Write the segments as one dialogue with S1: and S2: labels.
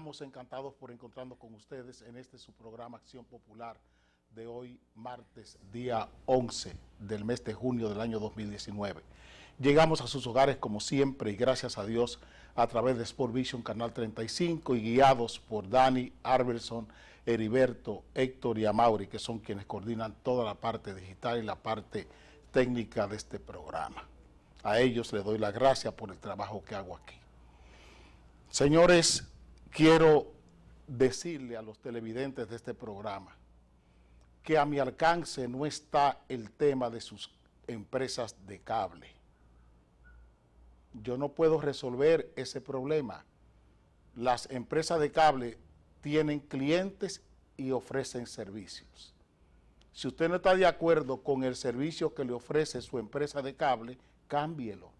S1: estamos encantados por encontrarnos con ustedes en este su programa Acción Popular de hoy, martes, día 11 del mes de junio del año 2019. Llegamos a sus hogares como siempre y gracias a Dios a través de Sport Vision Canal 35 y guiados por Dani, Arvelson, Heriberto, Héctor y Amaury, que son quienes coordinan toda la parte digital y la parte técnica de este programa. A ellos les doy las gracias por el trabajo que hago aquí. Señores, quiero decirle a los televidentes de este programa que a mi alcance no está el tema de sus empresas de cable. Yo no puedo resolver ese problema. Las empresas de cable tienen clientes y ofrecen servicios. Si usted no está de acuerdo con el servicio que le ofrece su empresa de cable, cámbielo.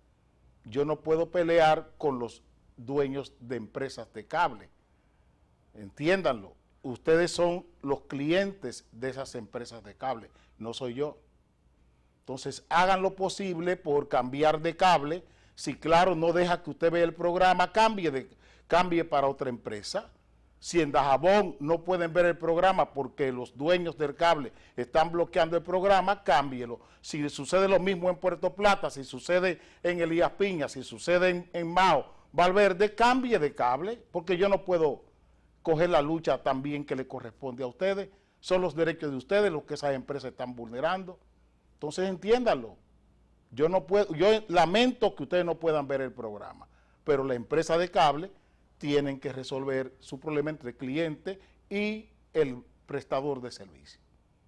S1: Yo no puedo pelear con los dueños de empresas de cable. Entiéndanlo, ustedes son los clientes de esas empresas de cable, no soy yo. Entonces, hagan lo posible por cambiar de cable. Si Claro no deja que usted vea el programa, cambie para otra empresa. Si en Dajabón no pueden ver el programa porque los dueños del cable están bloqueando el programa, cámbielo. Si sucede lo mismo en Puerto Plata, si sucede en Elías Piña, si sucede en Mao, Valverde, cambie de cable, porque yo no puedo coger la lucha también que le corresponde a ustedes. Son los derechos de ustedes los que esas empresas están vulnerando. Entonces entiéndanlo. Yo lamento que ustedes no puedan ver el programa, pero la empresa de cable tienen que resolver su problema entre el cliente y el prestador de servicio.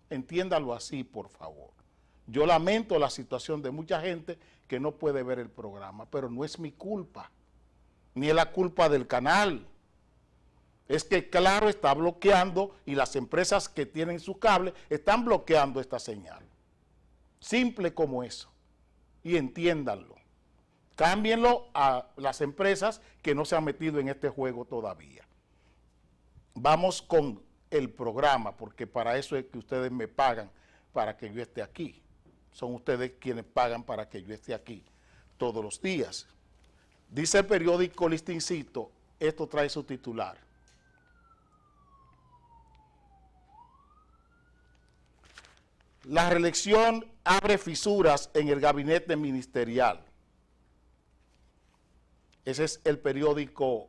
S1: Entiéndalo así, por favor. Yo lamento la situación de mucha gente que no puede ver el programa, pero no es mi culpa, ni es la culpa del canal. Es que Claro está bloqueando y las empresas que tienen su cable están bloqueando esta señal. Simple como eso. Y entiéndanlo. Cámbienlo a las empresas que no se han metido en este juego todavía. Vamos con el programa, porque para eso es que ustedes me pagan para que yo esté aquí. Son ustedes quienes pagan para que yo esté aquí todos los días. Dice el periódico Listincito, esto trae su titular. La reelección abre fisuras en el gabinete ministerial. Ese es el periódico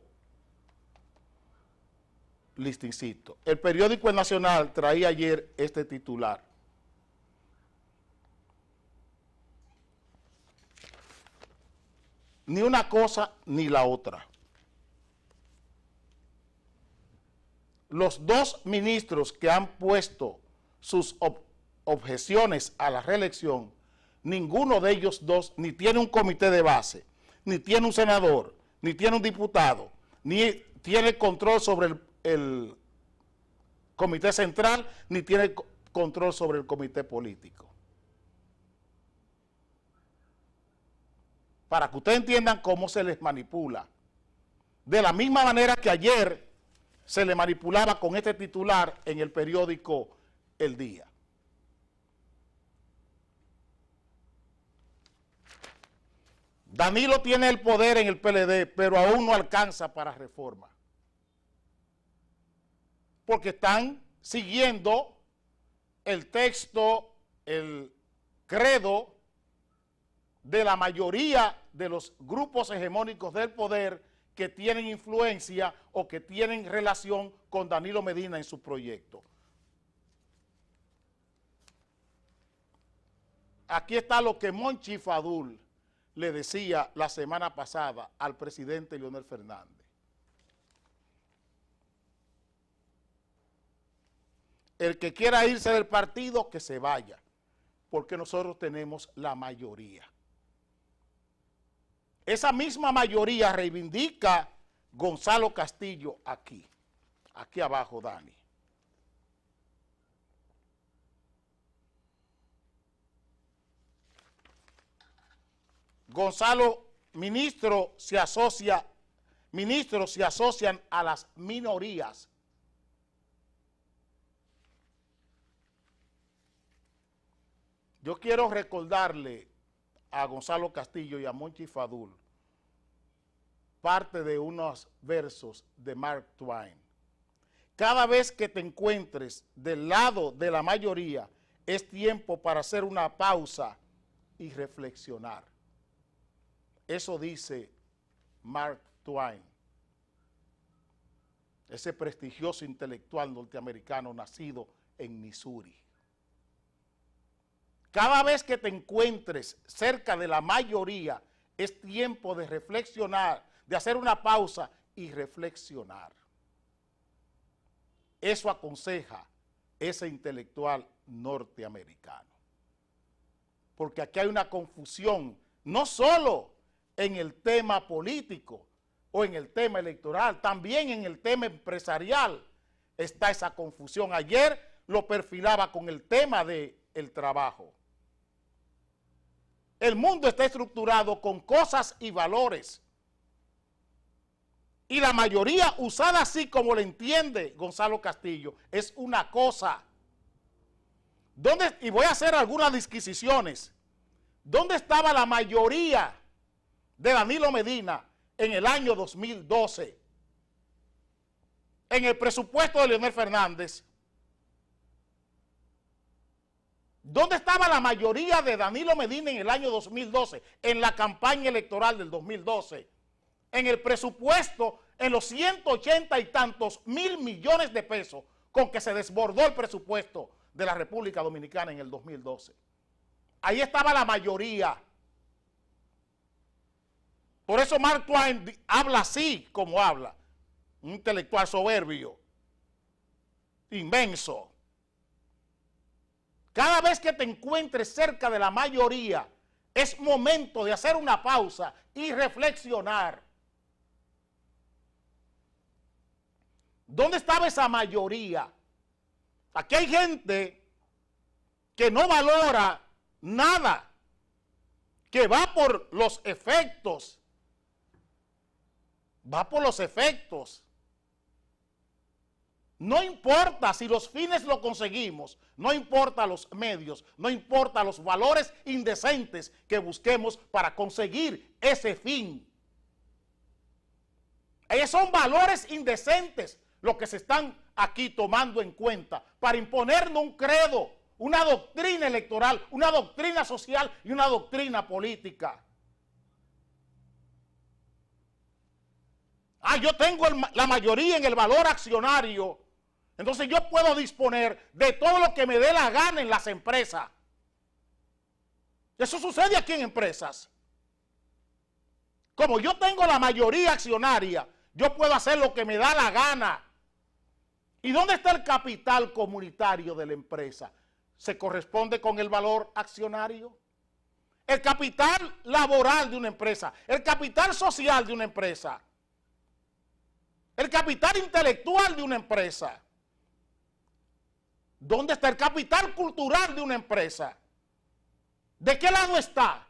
S1: Listincito. El periódico El Nacional traía ayer este titular. Ni una cosa ni la otra. Los dos ministros que han puesto sus objeciones a la reelección, ninguno de ellos dos ni tiene un comité de base, ni tiene un senador, ni tiene un diputado, ni tiene control sobre el comité central, ni tiene control sobre el comité político. Para que ustedes entiendan cómo se les manipula. De la misma manera que ayer se le manipulaba con este titular en el periódico El Día. Danilo tiene el poder en el PLD, pero aún no alcanza para reforma. Porque están siguiendo el texto, el credo de la mayoría de los grupos hegemónicos del poder que tienen influencia o que tienen relación con Danilo Medina en su proyecto. Aquí está lo que Monchi Fadul le decía la semana pasada al presidente Leonel Fernández. El que quiera irse del partido, que se vaya, porque nosotros tenemos la mayoría. Esa misma mayoría reivindica Gonzalo Castillo aquí abajo, Dani. Gonzalo, ministros se asocian a las minorías. Yo quiero recordarle a Gonzalo Castillo y a Monchi Fadul parte de unos versos de Mark Twain. Cada vez que te encuentres del lado de la mayoría, es tiempo para hacer una pausa y reflexionar. Eso dice Mark Twain, ese prestigioso intelectual norteamericano nacido en Missouri. Cada vez que te encuentres cerca de la mayoría, es tiempo de reflexionar, de hacer una pausa y reflexionar. Eso aconseja ese intelectual norteamericano. Porque aquí hay una confusión, no solo en el tema político o en el tema electoral, también en el tema empresarial está esa confusión. Ayer lo perfilaba con el tema del trabajo. El mundo está estructurado con cosas y valores. Y la mayoría, usada así como lo entiende Gonzalo Castillo, es una cosa. Y voy a hacer algunas disquisiciones. ¿Dónde estaba la mayoría de Danilo Medina en el año 2012? En el presupuesto de Leonel Fernández. ¿Dónde estaba la mayoría de Danilo Medina en el año 2012? En la campaña electoral del 2012. En el presupuesto, en los 180 y tantos mil millones de pesos con que se desbordó el presupuesto de la República Dominicana en el 2012. Ahí estaba la mayoría. Por eso Mark Twain habla así como habla. Un intelectual soberbio, inmenso. Cada vez que te encuentres cerca de la mayoría, es momento de hacer una pausa y reflexionar. ¿Dónde estaba esa mayoría? Aquí hay gente que no valora nada, que va por los efectos. Va por los efectos. No importa si los fines lo conseguimos, no importa los medios, no importa los valores indecentes que busquemos para conseguir ese fin. Son valores indecentes los que se están aquí tomando en cuenta para imponernos un credo, una doctrina electoral, una doctrina social y una doctrina política. Yo tengo la mayoría en el valor accionario, entonces yo puedo disponer de todo lo que me dé la gana en las empresas. Eso sucede aquí en empresas. Como yo tengo la mayoría accionaria, yo puedo hacer lo que me da la gana. ¿Y dónde está el capital comunitario de la empresa? ¿Se corresponde con el valor accionario? El capital laboral de una empresa, el capital social de una empresa, el capital intelectual de una empresa. ¿Dónde está el capital cultural de una empresa? ¿De qué lado está?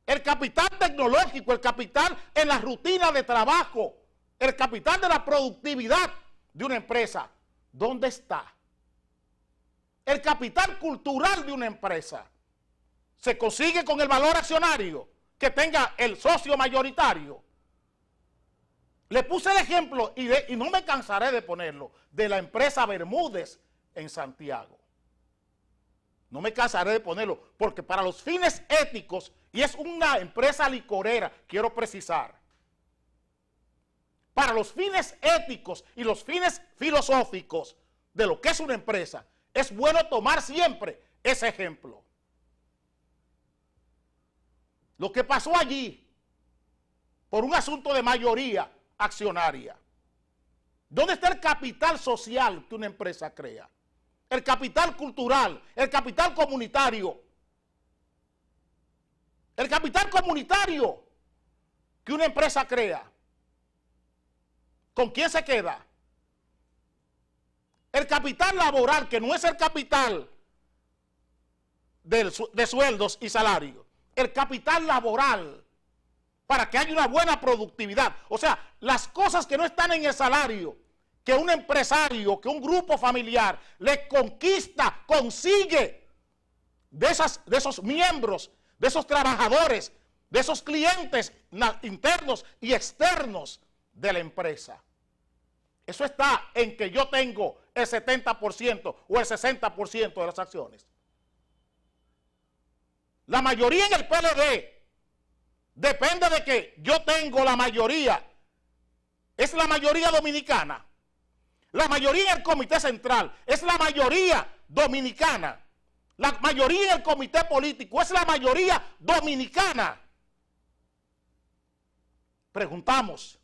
S1: El capital tecnológico, el capital en la rutina de trabajo, el capital de la productividad de una empresa, ¿dónde está? El capital cultural de una empresa se consigue con el valor accionario que tenga el socio mayoritario. Le puse el ejemplo, y no me cansaré de ponerlo, de la empresa Bermúdez en Santiago. No me cansaré de ponerlo, porque para los fines éticos, y es una empresa licorera, quiero precisar, para los fines éticos y los fines filosóficos de lo que es una empresa, es bueno tomar siempre ese ejemplo. Lo que pasó allí, por un asunto de mayoría accionaria. ¿Dónde está el capital social que una empresa crea? El capital cultural, el capital comunitario. El capital comunitario que una empresa crea. ¿Con quién se queda? El capital laboral, que no es el capital de sueldos y salarios. El capital laboral, para que haya una buena productividad. O sea, las cosas que no están en el salario, que un empresario, que un grupo familiar le conquista, consigue de esos miembros, de esos trabajadores, de esos clientes internos y externos de la empresa. Eso está en que yo tengo el 70% o el 60% de las acciones. La mayoría en el PLD depende de que yo tengo la mayoría. Es la mayoría dominicana. La mayoría en el comité central es la mayoría dominicana. La mayoría en el comité político es la mayoría dominicana. Preguntamos.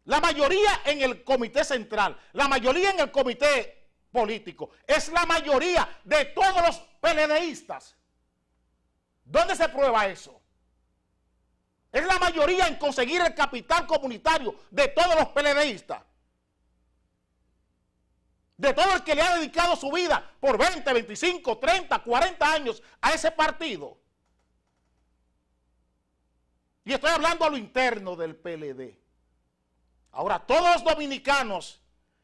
S1: La mayoría en el comité central, la mayoría en el comité político, es la mayoría de todos los PLDistas. ¿Dónde se prueba eso? Es la mayoría en conseguir el capital comunitario de todos los PLDistas. De todo el que le ha dedicado su vida por 20, 25, 30, 40 años a ese partido. Y estoy hablando a lo interno del PLD. Ahora, todos los dominicanos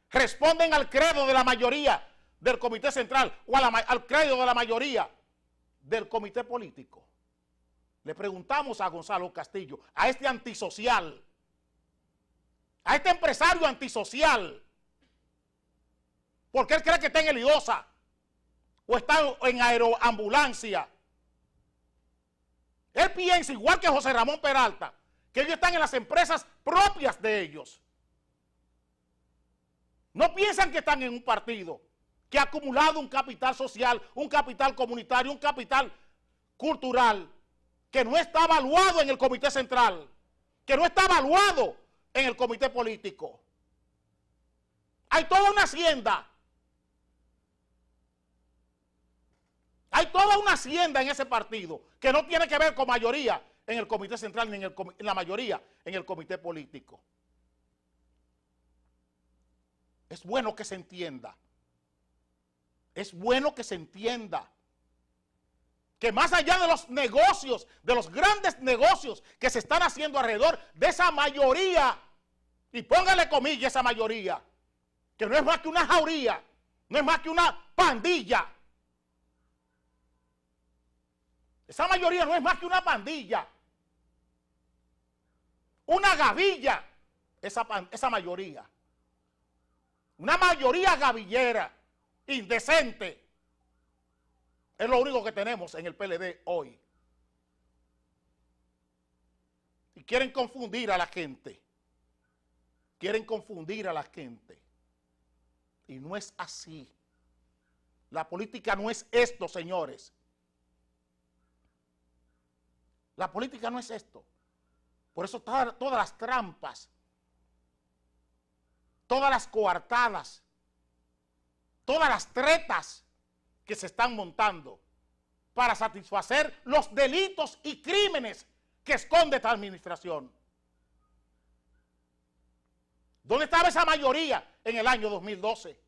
S1: responden al credo de la mayoría del comité central o al credo de la mayoría del comité político. Le preguntamos a Gonzalo Castillo, a este antisocial, a este empresario antisocial, porque él cree que está en el IDOSA o está en aeroambulancia. Él piensa, igual que José Ramón Peralta, que ellos están en las empresas propias de ellos. No piensan que están en un partido que ha acumulado un capital social, un capital comunitario, un capital cultural, que no está evaluado en el comité central, que no está evaluado en el comité político. Hay toda una hacienda. Hay toda una hacienda en ese partido que no tiene que ver con mayoría en el comité central ni en la mayoría en el comité político. Es bueno que se entienda. Es bueno que se entienda que más allá de los negocios, de los grandes negocios que se están haciendo alrededor de esa mayoría, y póngale comillas a esa mayoría, que no es más que una jauría, no es más que una pandilla. Esa mayoría no es más que una pandilla, una gavilla, esa mayoría. Una mayoría gavillera, indecente. Es lo único que tenemos en el PLD hoy. Y quieren confundir a la gente. Quieren confundir a la gente. Y no es así. La política no es esto, señores. La política no es esto. Por eso todas las trampas, todas las coartadas, todas las tretas que se están montando para satisfacer los delitos y crímenes que esconde esta administración. ¿Dónde estaba esa mayoría en el año 2012?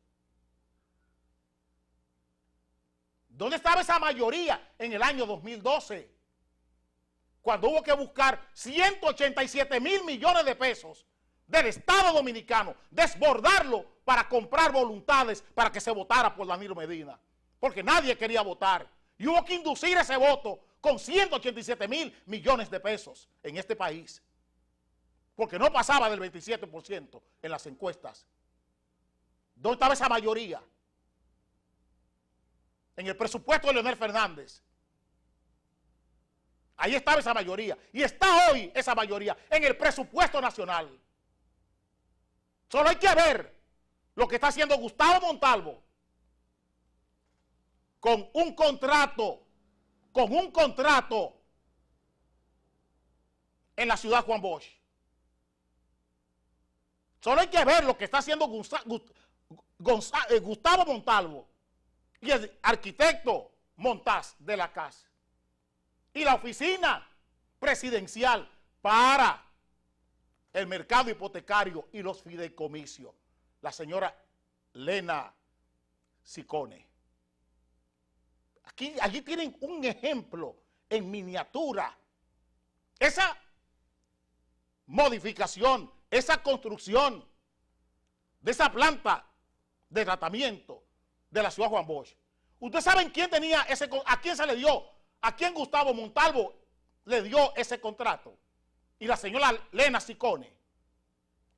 S1: ¿Dónde estaba esa mayoría en el año 2012? Cuando hubo que buscar 187,000 millones de pesos del Estado Dominicano, desbordarlo para comprar voluntades para que se votara por Danilo Medina, porque nadie quería votar, y hubo que inducir ese voto con 187,000 millones de pesos en este país, porque no pasaba del 27% en las encuestas. ¿Dónde estaba esa mayoría? En el presupuesto de Leonel Fernández. Ahí estaba esa mayoría, y está hoy esa mayoría en el presupuesto nacional. Solo hay que ver lo que está haciendo Gustavo Montalvo con un contrato en la ciudad Juan Bosch. Solo hay que ver lo que está haciendo Gustavo Montalvo y el arquitecto Montaz de la Casa y la oficina presidencial para el mercado hipotecario y los fideicomisos, la señora Lena Ciccone. Allí tienen un ejemplo en miniatura. Esa modificación, esa construcción de esa planta de tratamiento de la ciudad Juan Bosch. ¿Ustedes saben quién tenía a quién se le dio a quién Gustavo Montalvo le dio ese contrato? Y la señora Lena Ciccone.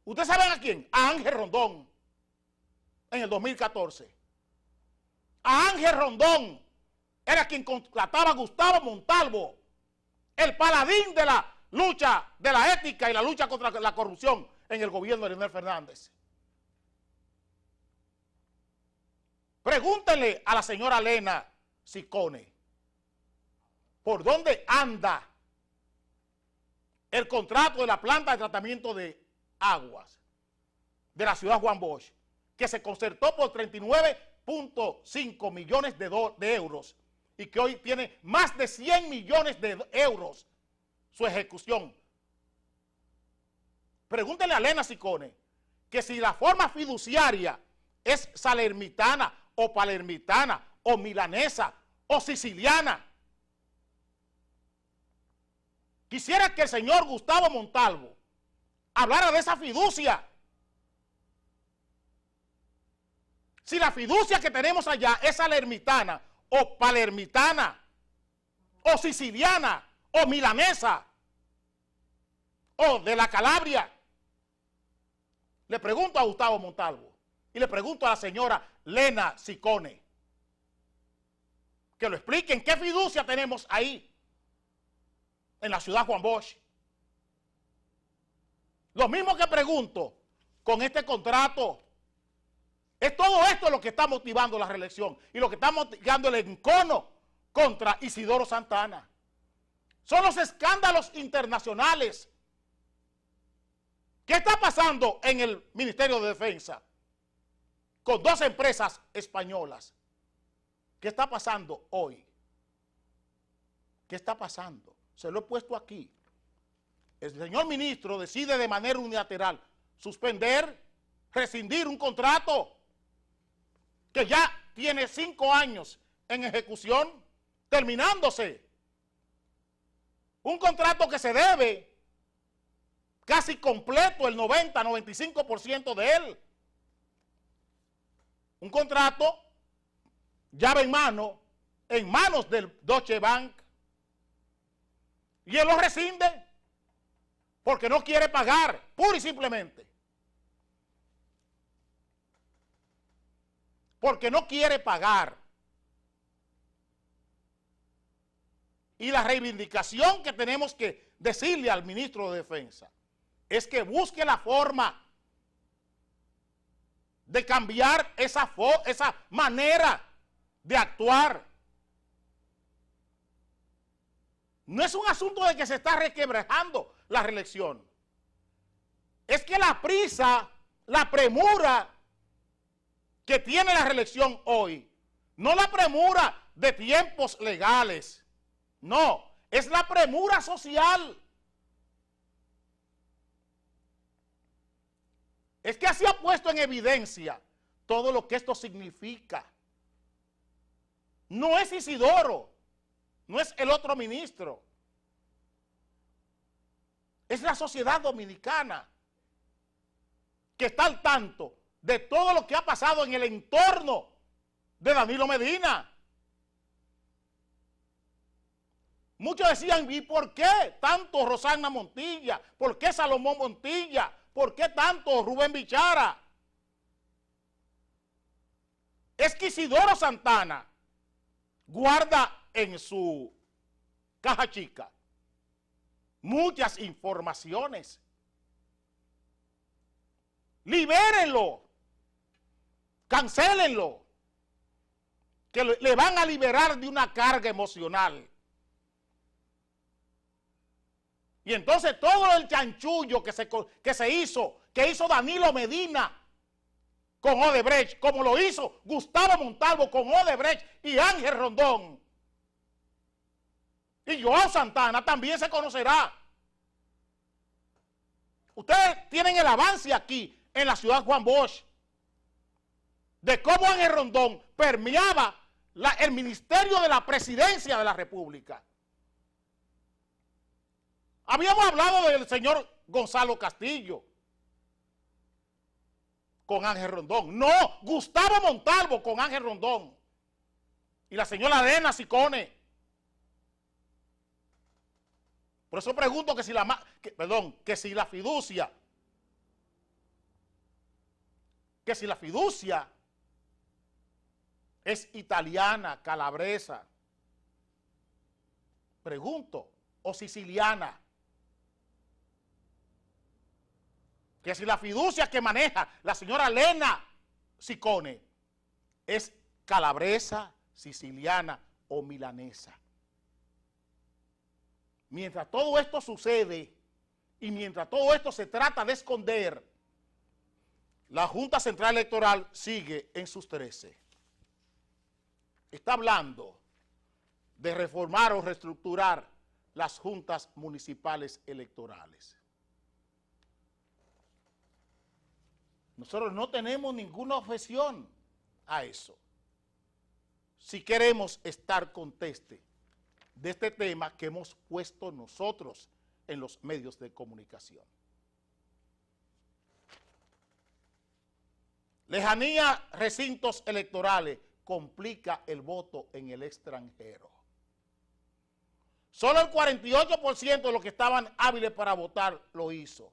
S1: ¿Ustedes saben a quién? A Ángel Rondón, en el 2014. A Ángel Rondón era quien contrataba a Gustavo Montalvo, el paladín de la lucha de la ética y la lucha contra la corrupción en el gobierno de Leonel Fernández. Pregúntenle a la señora Lena Ciccone por dónde anda el contrato de la planta de tratamiento de aguas de la ciudad Juan Bosch, que se concertó por 39.5 millones de euros y que hoy tiene más de 100 millones de euros su ejecución. Pregúntele a Lena Ciccone que si la forma fiduciaria es salermitana o palermitana o milanesa o siciliana. Quisiera que el señor Gustavo Montalvo hablara de esa fiducia. Si la fiducia que tenemos allá es salermitana o palermitana o siciliana o milanesa o de la Calabria. Le pregunto a Gustavo Montalvo y le pregunto a la señora Lena Ciccone que lo expliquen qué fiducia tenemos ahí en la ciudad Juan Bosch. Lo mismo que pregunto con este contrato. Es todo esto lo que está motivando la reelección y lo que está motivando el encono contra Isidoro Santana. Son los escándalos internacionales. ¿Qué está pasando en el Ministerio de Defensa con dos empresas españolas? ¿Qué está pasando hoy? ¿Qué está pasando? Se lo he puesto aquí. El señor ministro decide de manera unilateral suspender, rescindir un contrato que ya tiene 5 años en ejecución, terminándose. Un contrato que se debe casi completo, el 90-95% de él. Un contrato, llave en manos del Deutsche Bank. Y él lo rescinde porque no quiere pagar, pura y simplemente. Porque no quiere pagar. Y la reivindicación que tenemos que decirle al ministro de Defensa es que busque la forma de cambiar esa manera de actuar. No es un asunto de que se está resquebrajando la reelección. Es que la prisa, la premura que tiene la reelección hoy, no la premura de tiempos legales, no, es la premura social. Es que así ha puesto en evidencia todo lo que esto significa. No es Isidoro, no es el otro ministro. Es la sociedad dominicana que está al tanto de todo lo que ha pasado en el entorno de Danilo Medina. Muchos decían, ¿y por qué tanto Rosana Montilla? ¿Por qué Salomón Montilla? ¿Por qué tanto Rubén Bichara? Es que Isidoro Santana guarda en su caja chica muchas informaciones. Libérenlo, cancélenlo, que le van a liberar de una carga emocional. Y entonces todo el chanchullo que hizo Danilo Medina con Odebrecht, como lo hizo Gustavo Montalvo con Odebrecht y Ángel Rondón, y Joao Santana, también se conocerá. Ustedes tienen el avance aquí en la ciudad Juan Bosch de cómo Ángel Rondón permeaba el Ministerio de la Presidencia de la República. Habíamos hablado del señor Gonzalo Castillo con Ángel Rondón. No, Gustavo Montalvo con Ángel Rondón. Y la señora Lena Ciccone. Por eso pregunto que si la fiducia, es italiana, calabresa, pregunto, o siciliana. Que si la fiducia que maneja la señora Lena Ciccone es calabresa, siciliana o milanesa. Mientras todo esto sucede y mientras todo esto se trata de esconder, la Junta Central Electoral sigue en sus 13. Está hablando de reformar o reestructurar las juntas municipales electorales. Nosotros no tenemos ninguna objeción a eso. Si queremos estar conteste de este tema que hemos puesto nosotros en los medios de comunicación. Lejanía recintos electorales complica el voto en el extranjero. Solo el 48% de los que estaban hábiles para votar lo hizo.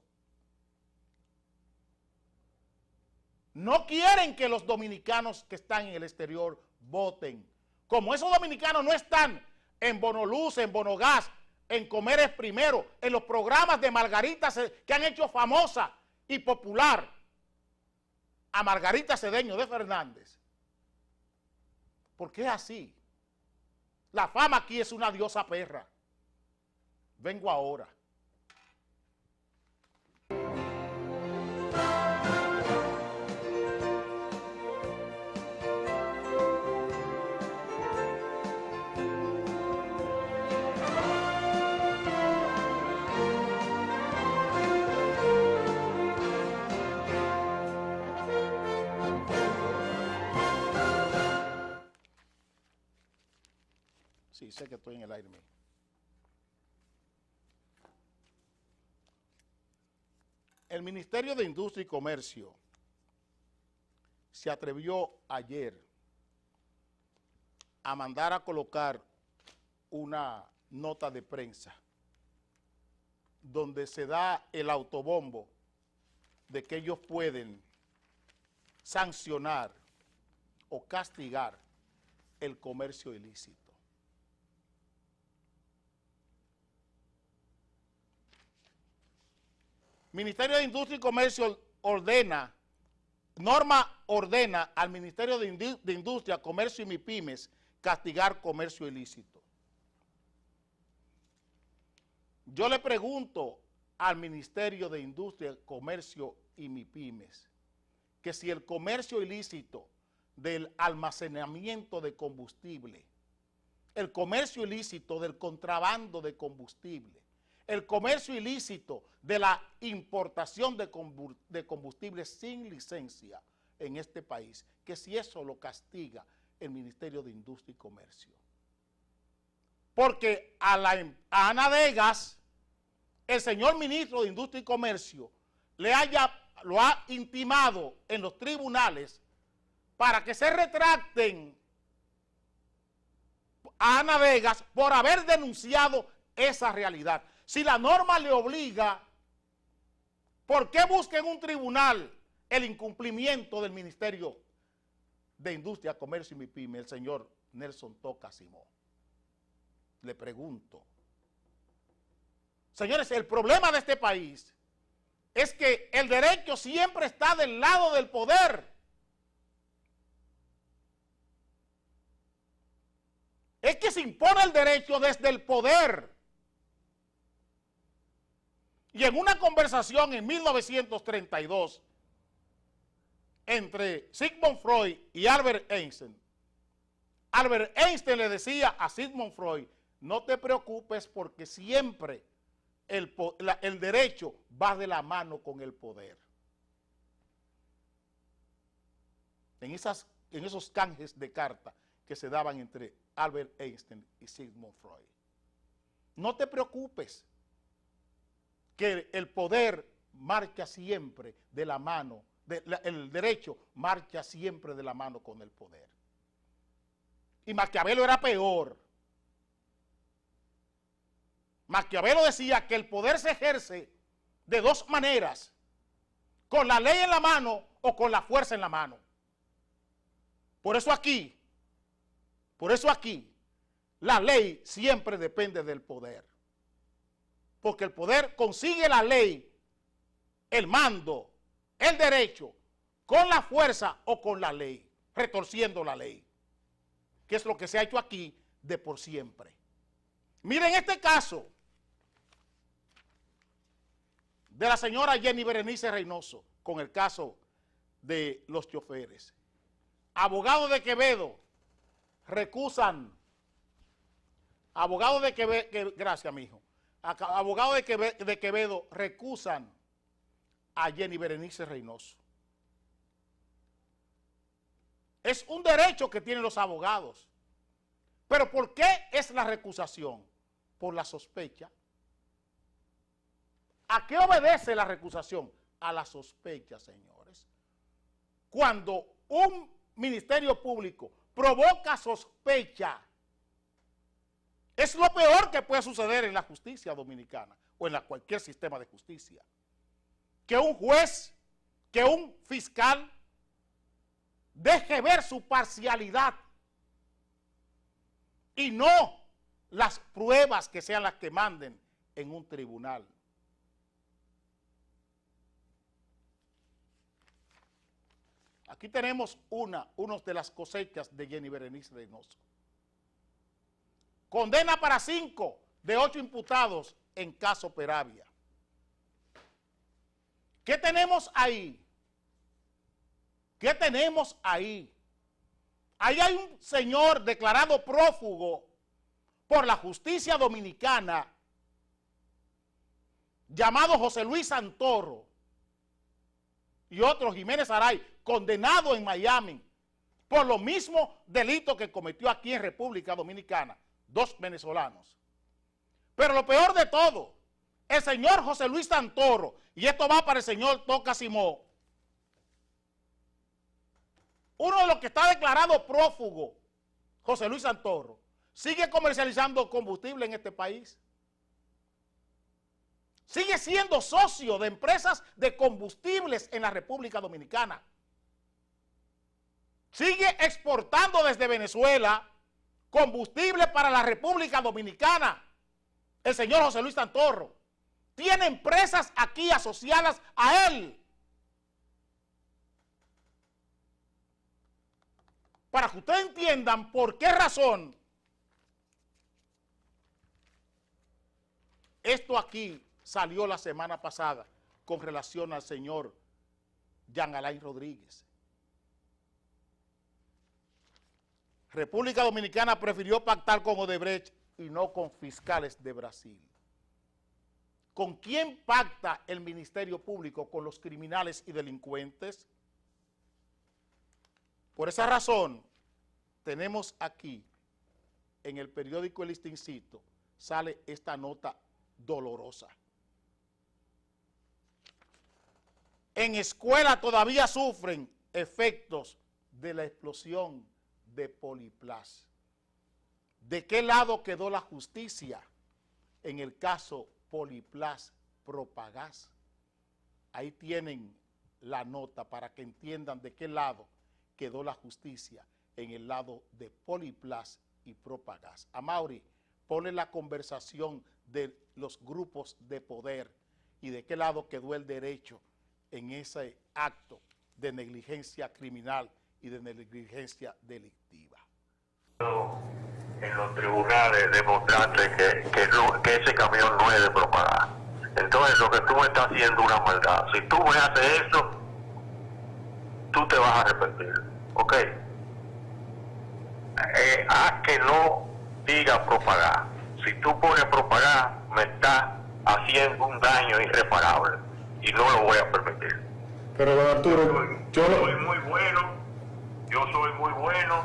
S1: No quieren que los dominicanos que están en el exterior voten. Como esos dominicanos no están en Bonoluz, en Bonogás, en Comeres Primero, en los programas de Margarita que han hecho famosa y popular a Margarita Cedeño de Fernández. Porque es así. La fama aquí es una diosa perra. Vengo ahora. Sí, sé que estoy en el aire mío. El Ministerio de Industria y Comercio se atrevió ayer a mandar a colocar una nota de prensa donde se da el autobombo de que ellos pueden sancionar o castigar el comercio ilícito. Ministerio de Industria y Comercio ordena al Ministerio de Industria, Comercio y MIPYMES castigar comercio ilícito. Yo le pregunto al Ministerio de Industria, Comercio y MIPYMES que si el comercio ilícito del almacenamiento de combustible, el comercio ilícito del contrabando de combustible, el comercio ilícito de la importación de combustible sin licencia en este país, que si eso lo castiga el Ministerio de Industria y Comercio. Porque a Ana Degas, el señor ministro de Industria y Comercio, lo ha intimado en los tribunales para que se retracten a Ana Degas por haber denunciado esa realidad. Si la norma le obliga, ¿por qué busca en un tribunal el incumplimiento del Ministerio de Industria, Comercio y MIPYME, el señor Nelson Toca Simó? Le pregunto. Señores, el problema de este país es que el derecho siempre está del lado del poder. Es que se impone el derecho desde el poder. Y en una conversación en 1932 entre Sigmund Freud y Albert Einstein le decía a Sigmund Freud, no te preocupes porque siempre el derecho va de la mano con el poder. En esos canjes de carta que se daban entre Albert Einstein y Sigmund Freud. No te preocupes que el poder marcha siempre de la mano, el derecho marcha siempre de la mano con el poder. Y Maquiavelo era peor. Maquiavelo decía que el poder se ejerce de dos maneras, con la ley en la mano o con la fuerza en la mano. Por eso aquí, la ley siempre depende del poder. Porque el poder consigue la ley, el mando, el derecho, con la fuerza o con la ley, retorciendo la ley. Que es lo que se ha hecho aquí de por siempre. Miren este caso de la señora Jenny Berenice Reynoso con el caso de los choferes. Abogados de Quevedo recusan, abogados de Quevedo, gracias mijo, abogados de Quevedo recusan a Jenny Berenice Reynoso. Es un derecho que tienen los abogados. Pero ¿por qué es la recusación? Por la sospecha. ¿A qué obedece la recusación? A la sospecha, señores. Cuando un ministerio público provoca sospecha, es lo peor que puede suceder en la justicia dominicana o en cualquier sistema de justicia. Que un juez, que un fiscal deje ver su parcialidad y no las pruebas que sean las que manden en un tribunal. Aquí tenemos una de las cosechas de Jenny Berenice Reynoso. Condena para 5 de 8 imputados en caso Peravia. ¿Qué tenemos ahí? ¿Qué tenemos ahí? Ahí hay un señor declarado prófugo por la justicia dominicana llamado José Luis Santoro y otro Jiménez Aray, condenado en Miami por los mismos delitos que cometió aquí en República Dominicana, 2 venezolanos. Pero lo peor de todo, el señor José Luis Santoro, y esto va para el señor Toca Simó, uno de los que está declarado prófugo, José Luis Santoro, sigue comercializando combustible en este país. Sigue siendo socio de empresas de combustibles en la República Dominicana. Sigue exportando desde Venezuela combustible para la República Dominicana. El señor José Luis Santoro tiene empresas aquí asociadas a él. Para que ustedes entiendan por qué razón esto aquí salió la semana pasada con relación al señor Jean Alain Rodríguez. República Dominicana prefirió pactar con Odebrecht y no con fiscales de Brasil. ¿Con quién pacta el Ministerio Público? Con los criminales y delincuentes. Por esa razón, tenemos aquí, en el periódico El Listincito, sale esta nota dolorosa. En escuela todavía sufren efectos de la explosión de Poliplas. ¿De qué lado quedó la justicia en el caso Poliplas Propagás? Ahí tienen la nota para que entiendan de qué lado quedó la justicia en el lado de Poliplas y Propagás. Amaury, ponle la conversación de los grupos de poder y de qué lado quedó el derecho en ese acto de negligencia criminal y de negligencia delictiva.
S2: En los tribunales demostrarte que ese camión no es de Propagás. Entonces lo que tú me estás haciendo es una maldad. Si tú me haces eso, tú te vas a arrepentir. ¿Ok? Haz que no diga Propagás. Si tú pones Propagás, me estás haciendo un daño irreparable y no lo voy a permitir.
S3: Pero don Arturo,
S2: yo soy muy bueno,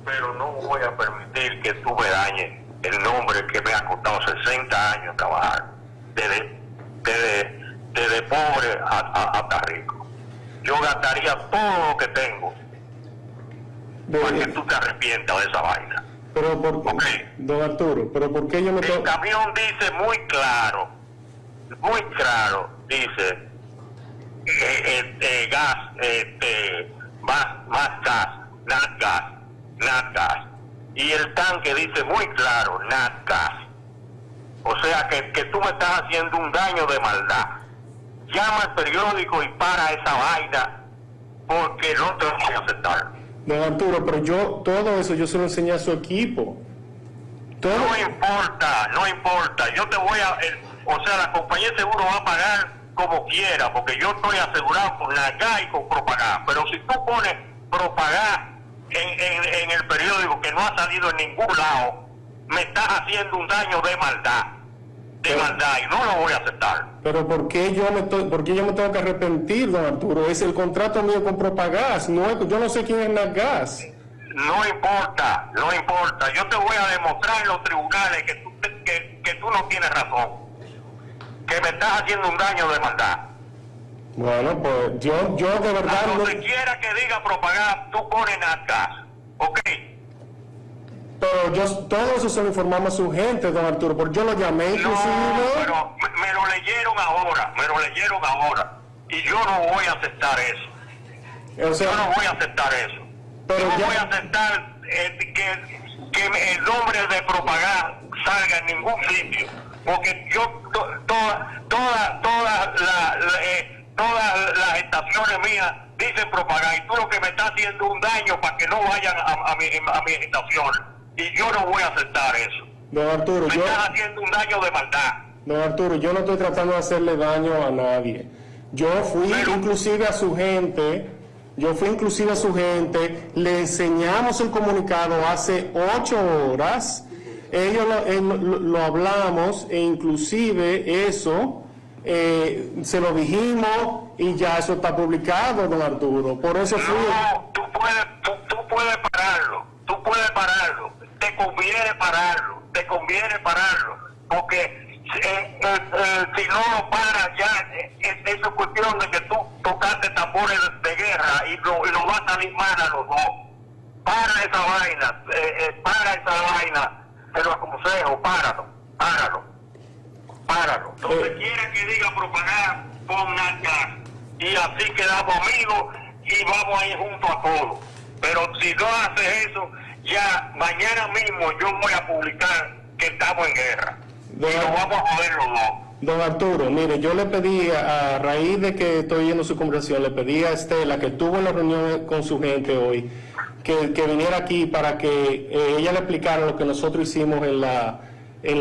S2: pero no voy a permitir que tú me dañes el nombre que me ha costado 60 años trabajar, desde pobre hasta rico. Yo gastaría todo lo que tengo para que tú te arrepientas de esa vaina.
S3: Pero Pero don Arturo, pero ¿por qué yo me
S2: El camión dice muy claro, dice gas, más gas, nat gas. Y el tanque dice muy claro, nat gas. O sea que tú me estás haciendo un daño de maldad. Llama al periódico y para esa vaina, porque no te voy a aceptar.
S3: Don Arturo, pero todo eso yo se lo enseñé a su equipo.
S2: No importa. Yo te voy a... o sea, la compañía de seguro va a pagar como quiera, porque yo estoy asegurado con la GA y con Propagás. Pero si tú pones Propagás en el periódico que no ha salido en ningún lado, me estás haciendo un daño de maldad. Y no lo voy a aceptar.
S3: Pero ¿por qué yo me tengo que arrepentir, don Arturo? Es el contrato mío con Propagás, yo no sé quién es NatGas.
S2: No importa. Yo te voy a demostrar en los tribunales que tú no tienes razón, que me estás haciendo un daño de maldad.
S3: Bueno, pues yo de verdad...
S2: A donde quiera que diga Propagás, tú pones NatGas, ¿ok?
S3: Pero todo eso se lo informamos a su gente, don Arturo, porque yo lo llamé inclusive...
S2: No, pero me lo leyeron ahora, y yo no voy a aceptar eso.
S3: O sea,
S2: yo no voy a aceptar eso.
S3: Pero
S2: no
S3: ya...
S2: voy a aceptar que el nombre de Propagás salga en ningún sitio, porque yo todas las estaciones mías dicen Propagás, y tú lo que me estás haciendo es un daño para que no vayan a mi estación, y yo no voy a aceptar eso.
S3: Don Arturo,
S2: me estás haciendo un daño de maldad.
S3: Don Arturo, yo no estoy tratando de hacerle daño a nadie. Yo fui inclusive a su gente, le enseñamos el comunicado hace 8 horas, ellos lo hablamos, e inclusive eso se lo dijimos, y ya eso está publicado, don Arturo. Por eso fui...
S2: No, tú puedes pararlo, te conviene pararlo, porque si no lo paras ya, es cuestión de que tú tocaste tambores de guerra y lo vas a salir mal a los dos. Para esa vaina, te lo aconsejo, páralo. Donde quiera que diga Propagás, pon NatGas, y así quedamos amigos y vamos a ir juntos a todos. Pero si no haces eso, ya mañana mismo yo voy a publicar que estamos en guerra. Y nos vamos a joder los dos.
S3: Don Arturo, mire, yo le pedí, a raíz de que estoy oyendo su conversación, le pedí a Estela, que estuvo en la reunión con su gente hoy, que viniera aquí para que ella le explicara lo que nosotros hicimos en la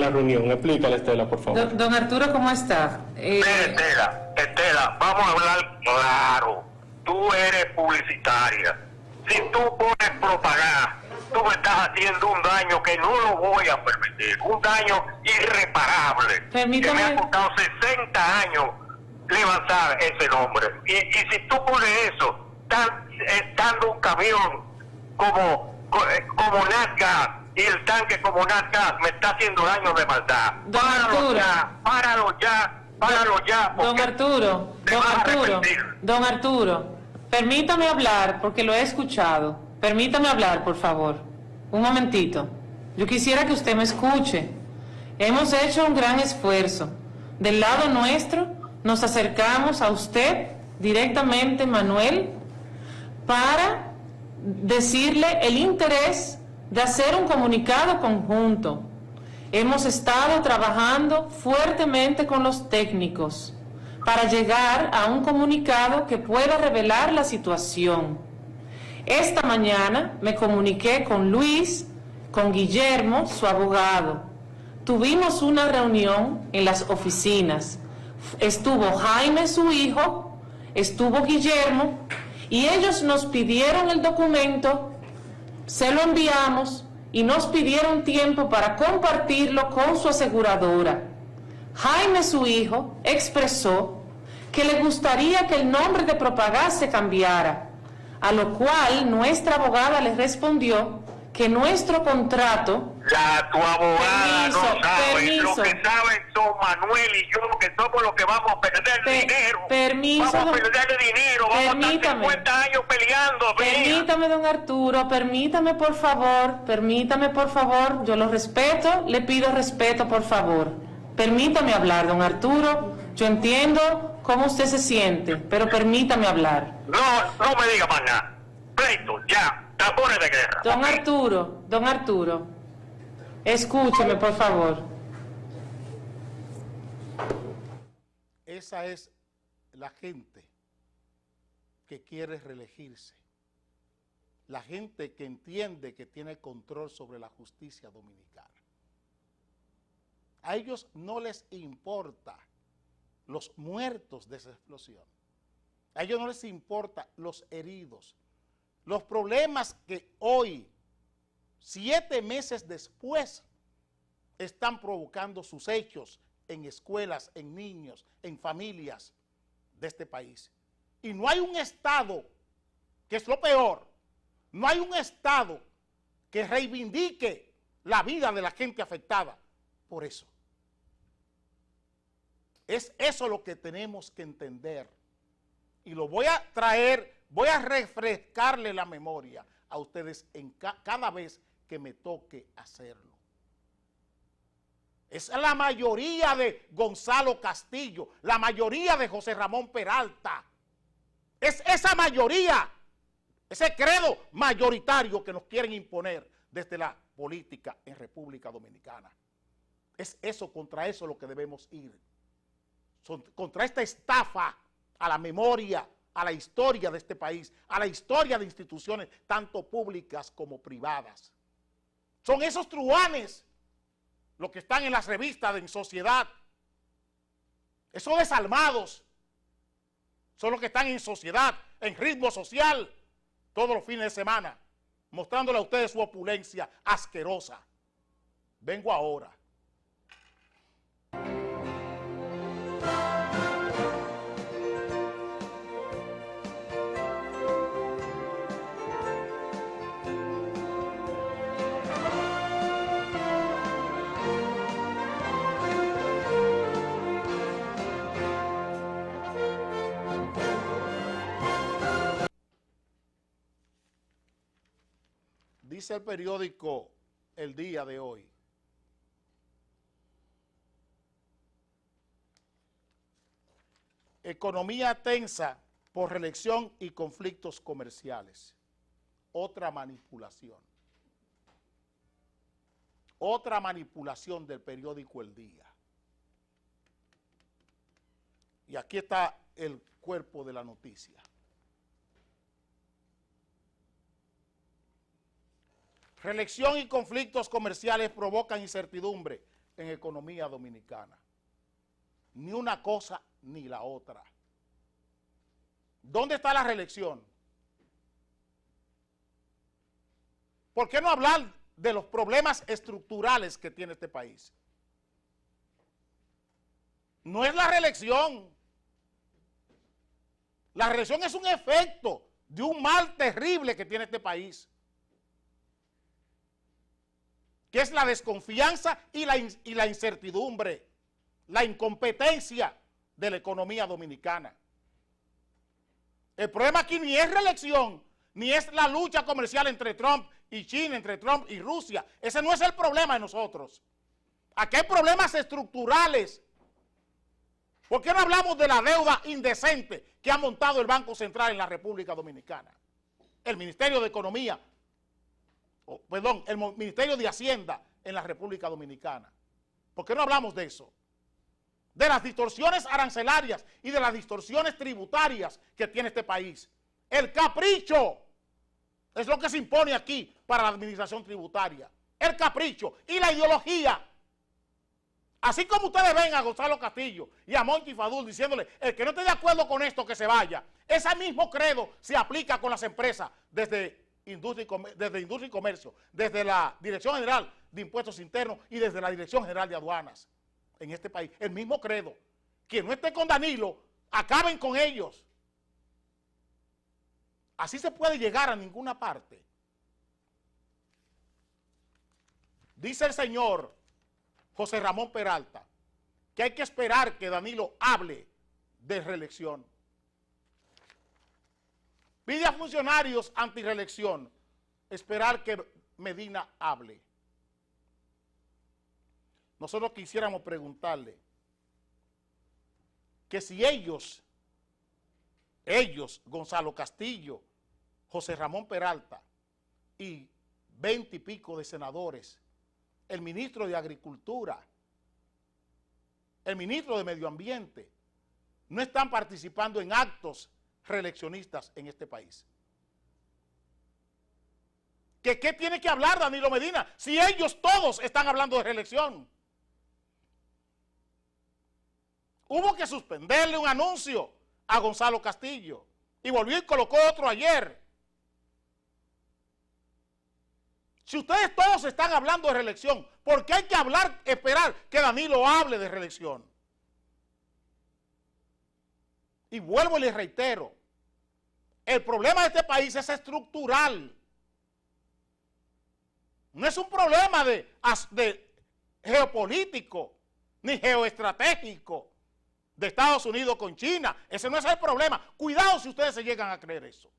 S3: reunión. Explícale, Estela, por favor.
S4: Don Arturo, ¿cómo está?
S2: Estela, vamos a hablar claro. Tú eres publicitaria. Si tú pones Propagás, tú me estás haciendo un daño que no lo voy a permitir, un daño irreparable.
S4: Permítame.
S2: Que me ha costado 60 años levantar ese nombre. Y si tú pones eso, estando un camión como NatGas y el tanque como NatGas, me está haciendo daño de maldad. Páralo ya.
S4: Don Arturo, permítame hablar porque lo he escuchado. Permítame hablar, por favor. Un momentito. Yo quisiera que usted me escuche. Hemos hecho un gran esfuerzo. Del lado nuestro, nos acercamos a usted directamente, Manuel, para decirle el interés de hacer un comunicado conjunto. Hemos estado trabajando fuertemente con los técnicos para llegar a un comunicado que pueda revelar la situación. Esta mañana me comuniqué con Luis, con Guillermo, su abogado. Tuvimos una reunión en las oficinas. Estuvo Jaime, su hijo, estuvo Guillermo, y ellos nos pidieron el documento, se lo enviamos y nos pidieron tiempo para compartirlo con su aseguradora. Jaime, su hijo, expresó que le gustaría que el nombre de Propagás se cambiara, a lo cual nuestra abogada les respondió que nuestro contrato...
S2: Tu abogada no sabe, lo que saben son Manuel y yo, que somos los que vamos a perder dinero.
S4: Permiso,
S2: vamos a perder dinero, vamos a estar 50 años peleando.
S4: Permítame, don Arturo, permítame por favor, yo lo respeto, le pido respeto, por favor. Permítame hablar, don Arturo, yo entiendo cómo usted se siente, pero permítame hablar.
S2: No me diga más nada. Pleito, ya, tambores de guerra.
S4: Don Arturo, escúcheme, por favor.
S1: Esa es la gente que quiere reelegirse. La gente que entiende que tiene control sobre la justicia dominicana. A ellos no les importa los muertos de esa explosión. A ellos no les importa los heridos. Los problemas que hoy, 7 meses después, están provocando sus hechos en escuelas, en niños, en familias de este país. Y no hay un Estado, que es lo peor, no hay un Estado que reivindique la vida de la gente afectada por eso. Es eso lo que tenemos que entender. Y lo voy a traer, voy a refrescarle la memoria a ustedes en cada vez que me toque hacerlo. Es la mayoría de Gonzalo Castillo, la mayoría de José Ramón Peralta. Es esa mayoría, ese credo mayoritario que nos quieren imponer desde la política en República Dominicana. Es eso, contra eso lo que debemos ir. Contra esta estafa a la memoria, a la historia de este país, a la historia de instituciones tanto públicas como privadas. Son esos truhanes los que están en las revistas de En Sociedad. Esos desalmados son los que están en Sociedad, en Ritmo Social, todos los fines de semana, mostrándole a ustedes su opulencia asquerosa. Vengo ahora. Dice el periódico El Día de hoy: economía tensa por reelección y conflictos comerciales. Otra manipulación. Otra manipulación del periódico El Día. Y aquí está el cuerpo de la noticia. Reelección y conflictos comerciales provocan incertidumbre en economía dominicana. Ni una cosa ni la otra. ¿Dónde está la reelección? ¿Por qué no hablar de los problemas estructurales que tiene este país? No es la reelección. La reelección es un efecto de un mal terrible que tiene este país, que es la desconfianza y la incertidumbre, la incompetencia de la economía dominicana. El problema aquí ni es reelección, ni es la lucha comercial entre Trump y China, entre Trump y Rusia. Ese no es el problema de nosotros. Aquí hay problemas estructurales. ¿Por qué no hablamos de la deuda indecente que ha montado el Banco Central en la República Dominicana? El Ministerio de Economía, el Ministerio de Hacienda en la República Dominicana. ¿Por qué no hablamos de eso? De las distorsiones arancelarias y de las distorsiones tributarias que tiene este país. El capricho es lo que se impone aquí para la administración tributaria. El capricho y la ideología. Así como ustedes ven a Gonzalo Castillo y a Monchi Fadul diciéndole, el que no esté de acuerdo con esto, que se vaya. Ese mismo credo se aplica con las empresas desde Industria y Comercio, desde la Dirección General de Impuestos Internos y desde la Dirección General de Aduanas en este país. El mismo credo. Quien no esté con Danilo, acaben con ellos. Así se puede llegar a ninguna parte. Dice el señor José Ramón Peralta que hay que esperar que Danilo hable de reelección. Pide a funcionarios antirreelección esperar que Medina hable. Nosotros quisiéramos preguntarle que si ellos, Gonzalo Castillo, José Ramón Peralta y 20 y pico de senadores, el ministro de Agricultura, el ministro de Medio Ambiente, no están participando en actos reeleccionistas en este país. ¿Qué tiene que hablar Danilo Medina si ellos todos están hablando de reelección? Hubo que suspenderle un anuncio a Gonzalo Castillo y volvió y colocó otro ayer. Si ustedes todos están hablando de reelección, ¿por qué hay que esperar que Danilo hable de reelección? Y vuelvo y les reitero, el problema de este país es estructural. No es un problema de geopolítico ni geoestratégico de Estados Unidos con China. Ese no es el problema. Cuidado si ustedes se llegan a creer eso.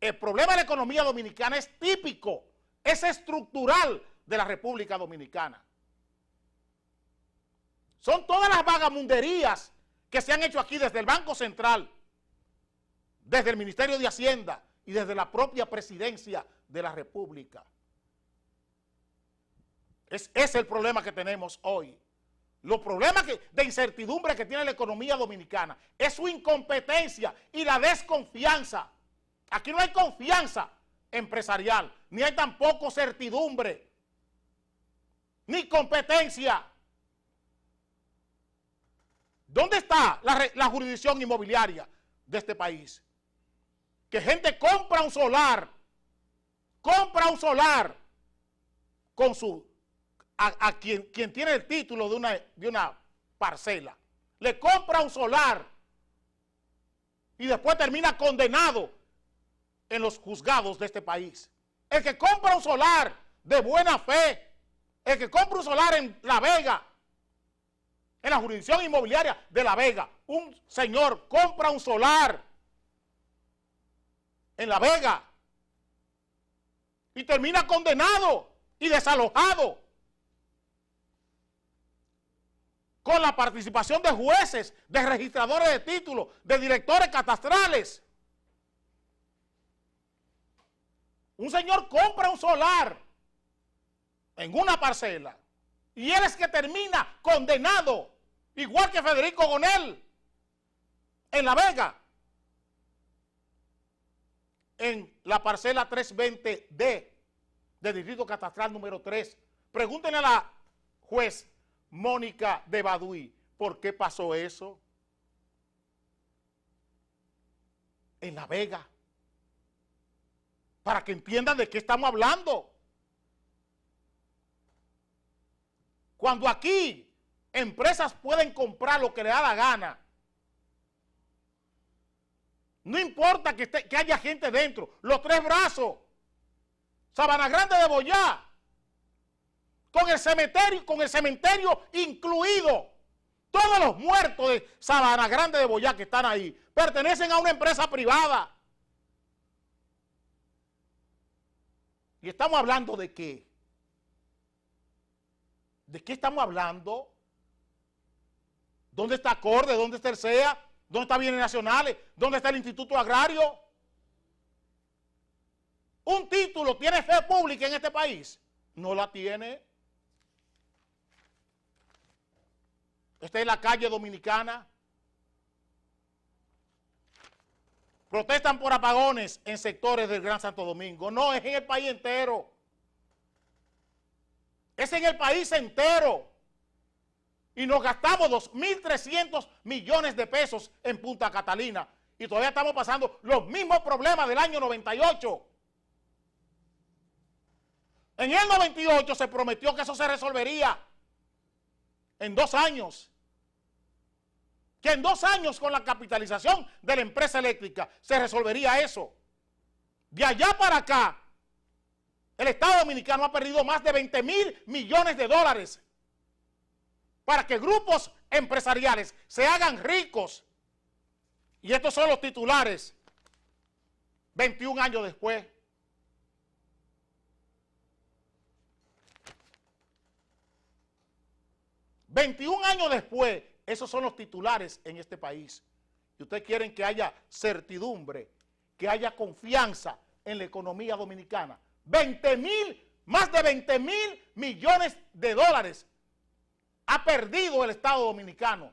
S1: El problema de la economía dominicana es típico, es estructural de la República Dominicana. Son todas las vagamunderías que se han hecho aquí desde el Banco Central, desde el Ministerio de Hacienda y desde la propia Presidencia de la República. Ese es el problema que tenemos hoy. Los problemas de incertidumbre que tiene la economía dominicana es su incompetencia y la desconfianza. Aquí no hay confianza empresarial, ni hay tampoco certidumbre, ni competencia. ¿Dónde está la jurisdicción inmobiliaria de este país? Que gente compra un solar con a quien tiene el título de una parcela, le compra un solar y después termina condenado en los juzgados de este país. El que compra un solar de buena fe, el que compra un solar en La Vega, en la jurisdicción inmobiliaria de La Vega, un señor compra un solar en La Vega y termina condenado y desalojado con la participación de jueces, de registradores de títulos, de directores catastrales. Un señor compra un solar en una parcela y él es que termina condenado, igual que Federico Gonel, en La Vega, en la parcela 320D del Distrito Catastral número 3. Pregúntenle a la juez Mónica de Baduy, ¿por qué pasó eso? En La Vega. Para que entiendan de qué estamos hablando. Cuando aquí empresas pueden comprar lo que le da la gana, no importa que haya gente dentro, Los Tres Brazos, Sabana Grande de Boyá, con el cementerio incluido. Todos los muertos de Sabana Grande de Boyá que están ahí pertenecen a una empresa privada. ¿Y estamos hablando de qué? ¿De qué estamos hablando? ¿Dónde está Acorde? ¿Dónde está el CEA? ¿Dónde está Bienes Nacionales? ¿Dónde está el Instituto Agrario? ¿Un título tiene fe pública en este país? No la tiene. Está en la calle dominicana. Protestan por apagones en sectores del Gran Santo Domingo. No, es en el país entero. Es en el país entero. Y nos gastamos 2.300 millones de pesos en Punta Catalina. Y todavía estamos pasando los mismos problemas del año 98. En el 98 se prometió que eso se resolvería en 2 años. Que en 2 años con la capitalización de la empresa eléctrica se resolvería eso. De allá para acá, el Estado Dominicano ha perdido más de 20.000 millones de dólares para que grupos empresariales se hagan ricos. Y estos son los titulares 21 años después. ...21 años después, esos son los titulares en este país. Y ustedes quieren que haya certidumbre, que haya confianza en la economía dominicana. Más de 20,000 millones de dólares ha perdido el Estado dominicano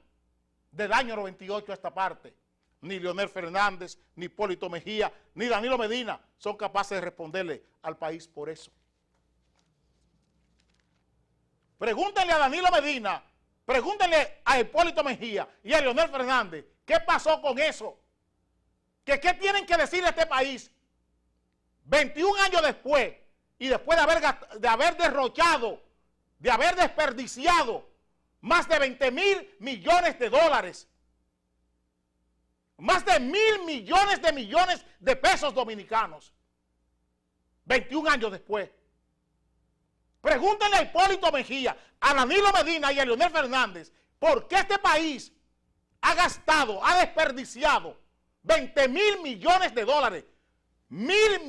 S1: del año 98 a esta parte. Ni Leonel Fernández, ni Hipólito Mejía, ni Danilo Medina son capaces de responderle al país por eso. Pregúntenle a Danilo Medina, pregúntenle a Hipólito Mejía y a Leonel Fernández, ¿qué pasó con eso? ¿Qué tienen que decir a este país 21 años después y después de haber derrochado, de haber desperdiciado más de 20,000 millones de dólares? Más de 1.000 millones de pesos dominicanos. 21 años después. Pregúntenle a Hipólito Mejía, a Danilo Medina y a Leonel Fernández, ¿por qué este país ha gastado, ha desperdiciado 20,000 millones de dólares, 1.000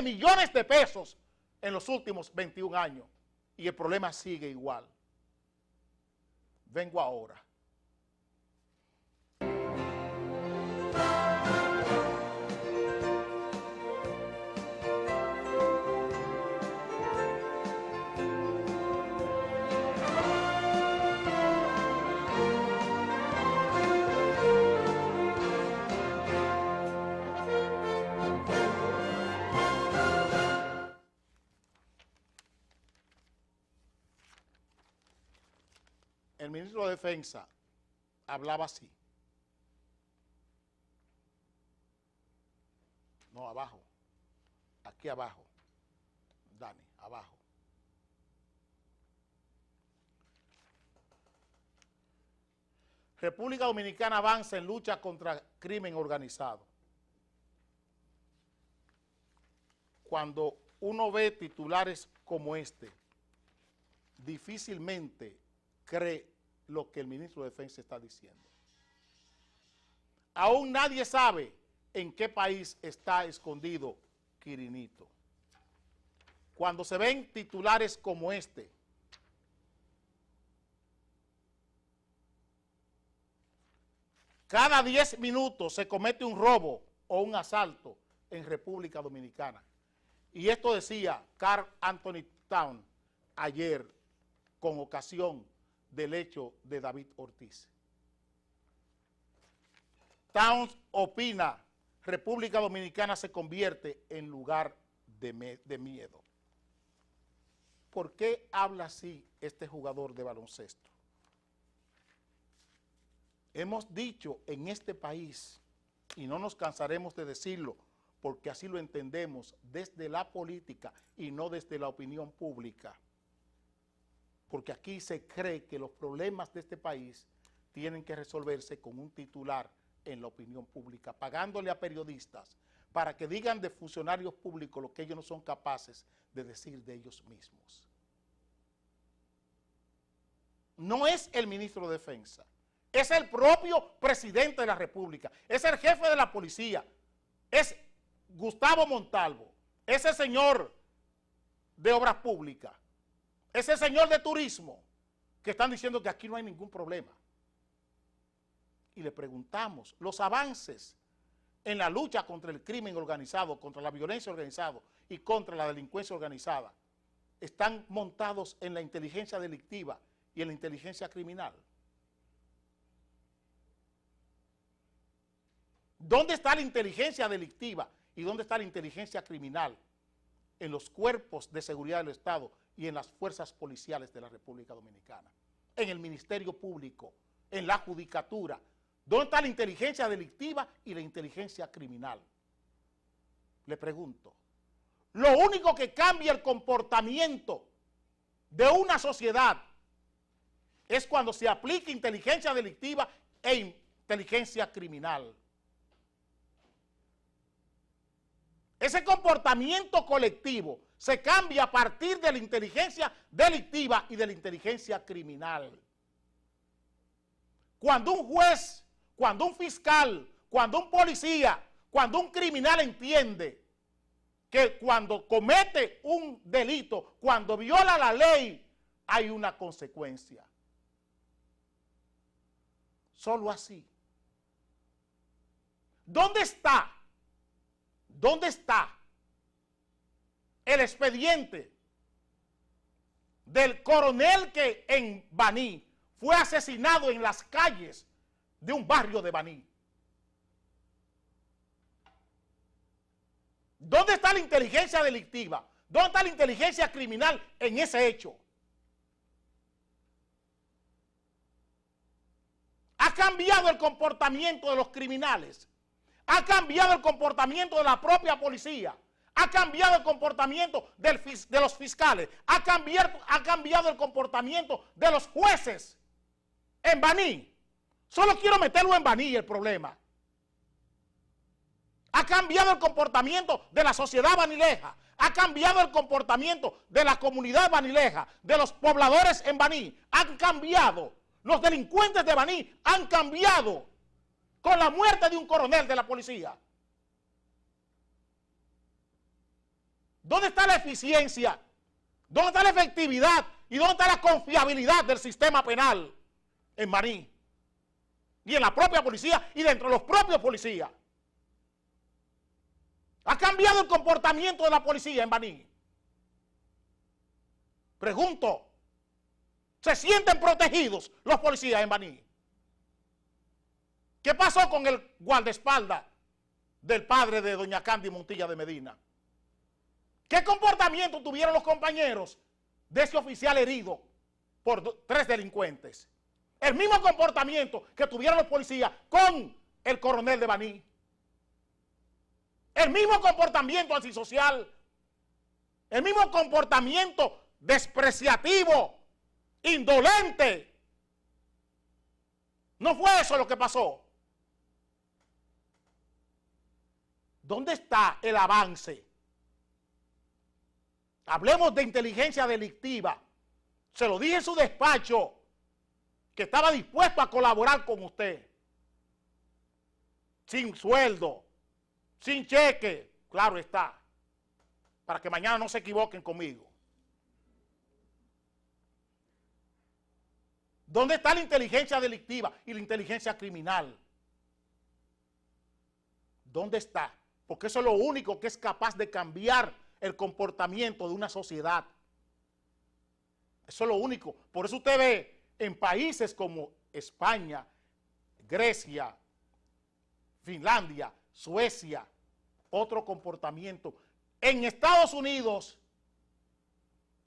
S1: millones de pesos en los últimos 21 años? Y el problema sigue igual. Vengo ahora. El ministro de Defensa hablaba así. No, abajo. Aquí abajo. Dani, abajo. República Dominicana avanza en lucha contra crimen organizado. Cuando uno ve titulares como este, difícilmente cree lo que el ministro de Defensa está diciendo. Aún nadie sabe en qué país está escondido Quirinito. Cuando se ven titulares como este, cada 10 minutos se comete un robo o un asalto en República Dominicana. Y esto decía Carl Anthony Towns ayer con ocasión del hecho de David Ortiz. Towns opina, República Dominicana se convierte en lugar de miedo. ¿Por qué habla así este jugador de baloncesto? Hemos dicho en este país, y no nos cansaremos de decirlo, porque así lo entendemos desde la política y no desde la opinión pública, porque aquí se cree que los problemas de este país tienen que resolverse con un titular en la opinión pública, pagándole a periodistas para que digan de funcionarios públicos lo que ellos no son capaces de decir de ellos mismos. No es el ministro de Defensa, es el propio presidente de la República, es el jefe de la policía, es Gustavo Montalvo, es el señor de Obras Públicas, es el señor de Turismo, que están diciendo que aquí no hay ningún problema. Y le preguntamos, los avances en la lucha contra el crimen organizado, contra la violencia organizada y contra la delincuencia organizada, están montados en la inteligencia delictiva y en la inteligencia criminal. ¿Dónde está la inteligencia delictiva y dónde está la inteligencia criminal? En los cuerpos de seguridad del Estado y en las fuerzas policiales de la República Dominicana, en el Ministerio Público, en la Judicatura. ¿Dónde está la inteligencia delictiva y la inteligencia criminal? Le pregunto. Lo único que cambia el comportamiento de una sociedad es cuando se aplica inteligencia delictiva e inteligencia criminal. Ese comportamiento colectivo se cambia a partir de la inteligencia delictiva y de la inteligencia criminal. Cuando un juez, cuando un fiscal, cuando un policía, cuando un criminal entiende que cuando comete un delito, cuando viola la ley, hay una consecuencia. Solo así. ¿Dónde está? ¿Dónde está el expediente del coronel que en Baní fue asesinado en las calles de un barrio de Baní? ¿Dónde está la inteligencia delictiva? ¿Dónde está la inteligencia criminal en ese hecho? Ha cambiado el comportamiento de los criminales. Ha cambiado el comportamiento de la propia policía. Ha cambiado el comportamiento de los fiscales. Ha cambiado el comportamiento de los jueces en Baní. Solo quiero meterlo en Baní el problema. Ha cambiado el comportamiento de la sociedad banileja. Ha cambiado el comportamiento de la comunidad banileja, de los pobladores en Baní. Han cambiado. Los delincuentes de Baní han cambiado con la muerte de un coronel de la policía. ¿Dónde está la eficiencia? ¿Dónde está la efectividad? ¿Y dónde está la confiabilidad del sistema penal en Baní? Y en la propia policía y dentro de los propios policías. ¿Ha cambiado el comportamiento de la policía en Baní? Pregunto, ¿se sienten protegidos los policías en Baní? ¿Qué pasó con el guardaespaldas del padre de doña Candy Montilla de Medina? ¿Qué comportamiento tuvieron los compañeros de ese oficial herido por 3 delincuentes? El mismo comportamiento que tuvieron los policías con el coronel de Baní. El mismo comportamiento antisocial. El mismo comportamiento despreciativo, indolente. ¿No fue eso lo que pasó? ¿Dónde está el avance? Hablemos de inteligencia delictiva. Se lo dije en su despacho, que estaba dispuesto a colaborar con usted. Sin sueldo, sin cheque, claro está, para que mañana no se equivoquen conmigo. ¿Dónde está la inteligencia delictiva y la inteligencia criminal? ¿Dónde está? Porque eso es lo único que es capaz de cambiar el comportamiento de una sociedad. Eso es lo único. Por eso usted ve en países como España, Grecia, Finlandia, Suecia, otro comportamiento. En Estados Unidos,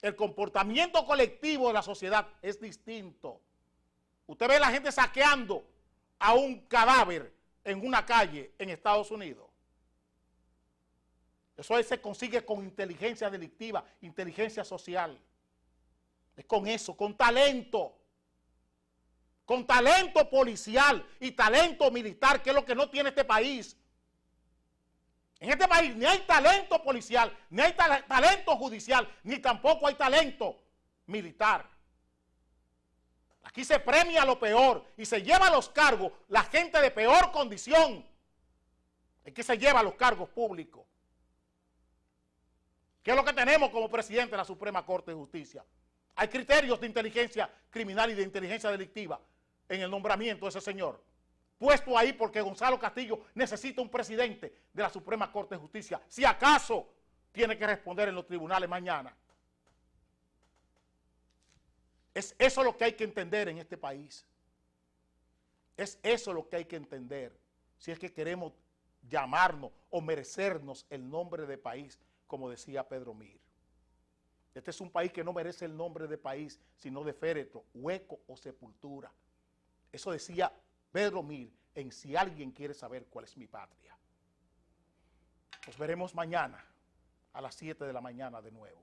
S1: el comportamiento colectivo de la sociedad es distinto. Usted ve a la gente saqueando a un cadáver en una calle en Estados Unidos. Eso se consigue con inteligencia delictiva, inteligencia social. Es con eso, con talento policial y talento militar, que es lo que no tiene este país. En este país ni hay talento policial, ni hay talento judicial, ni tampoco hay talento militar. Aquí se premia lo peor y se lleva a los cargos la gente de peor condición. Es que se lleva a los cargos públicos. ¿Qué es lo que tenemos como presidente de la Suprema Corte de Justicia? Hay criterios de inteligencia criminal y de inteligencia delictiva en el nombramiento de ese señor. Puesto ahí porque Gonzalo Castillo necesita un presidente de la Suprema Corte de Justicia. Si acaso tiene que responder en los tribunales mañana. Es eso lo que hay que entender en este país. Es eso lo que hay que entender. Si es que queremos llamarnos o merecernos el nombre de país, como decía Pedro Mir. Este es un país que no merece el nombre de país, sino de féretro, hueco o sepultura. Eso decía Pedro Mir en Si alguien quiere saber cuál es mi patria. Nos veremos mañana a las 7 de la mañana de nuevo.